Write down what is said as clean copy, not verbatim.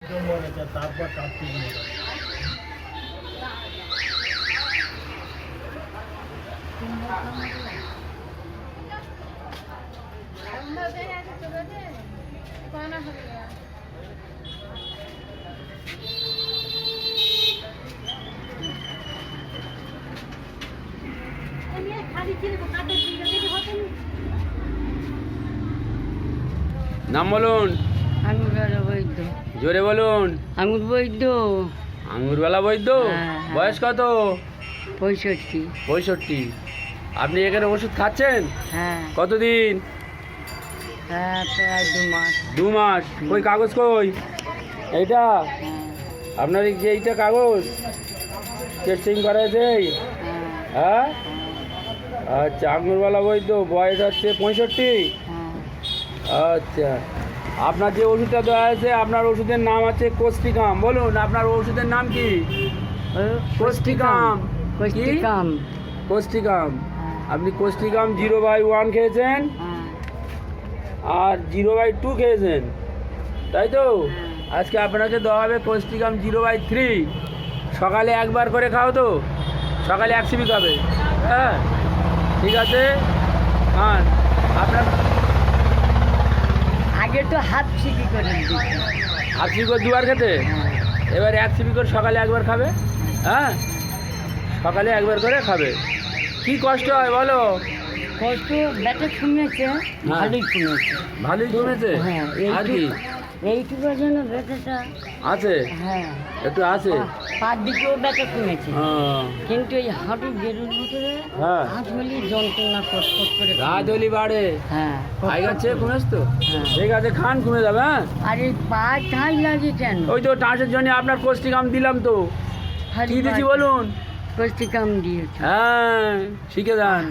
তারপর কার্তিক নাম বলুন। আঙুরওয়ালা বৈদ্য। জোরে বলুন। আঙুর বৈদ্য। আঙুরওয়ালা বৈদ্য। হ্যাঁ। বয়স কত? 65। 65। আপনি এখানে ওষুধ খাচ্ছেন হ্যাঁ কতদিন? হ্যাঁ প্রায় 2 মাস। 2 মাস। ওই কাগজ কই? এইটা হ্যাঁ আপনার এই যে এইটা কাগজ টেস্টিং করা হয়েছে? হ্যাঁ হ্যাঁ আচ্ছা, আঙুরওয়ালা বৈদ্য, বয়স হচ্ছে 65। হ্যাঁ আচ্ছা, আপনার যে ওষুধটা দেওয়া হয়েছে, আপনার ওষুধের নাম আছে কোস্টিকাম। বলুন আপনার ওষুধের নাম কি? কোস্টিকাম। কোষ্টিকাম। কোস্টিকাম। হ্যাঁ আপনি কোস্টিকাম 0/1 খেয়েছেন হ্যাঁ আর 0/2 খেয়েছেন, তাই তো? হ্যাঁ। আজকে আপনাকে দেওয়া হবে কোস্টিকাম 0/3। সকালে একবার করে খাও তো, সকালে 1 সিপি খাবে। হ্যাঁ ঠিক আছে, খান। আপনার আগে তো হাত ছিপি করে দিত। 1 সিপি করে 2 বার খেতে, হ্যাঁ এবার 1 সিপি করে সকালে একবার খাবে। হ্যাঁ সকালে একবার করে খাবে। কি কষ্ট হয় বলো? কত ব্যথা কমেছে, ভালোই কমেছে। ভালোই কমেছে। হ্যাঁ আর কি এইটুকুর জন্য ব্যথাটা আছে? হ্যাঁ একটু আছে। পার দিকেও ব্যথা কমেছে, হ্যাঁ। কিন্তু এই হাঁটুর গেরুর ভিতরে হ্যাঁ। হাত হলি যন্ত্রণা কটকট করে রাত হলি বাড়ে। হ্যাঁ আগের চেয়ে কমেছ তো? হ্যাঁ। ঠিক আছে, খান, কমে যাবে। হ্যাঁ আর এই পা ঠাই লাগে কেন? ওই তো টাঁসের জন্য আপনার কোস্টিকাম দিলাম তো। কি দিচ্ছি বলুন? কোষ্টিকাম দিয়েছে। হ্যাঁ শিখে যান।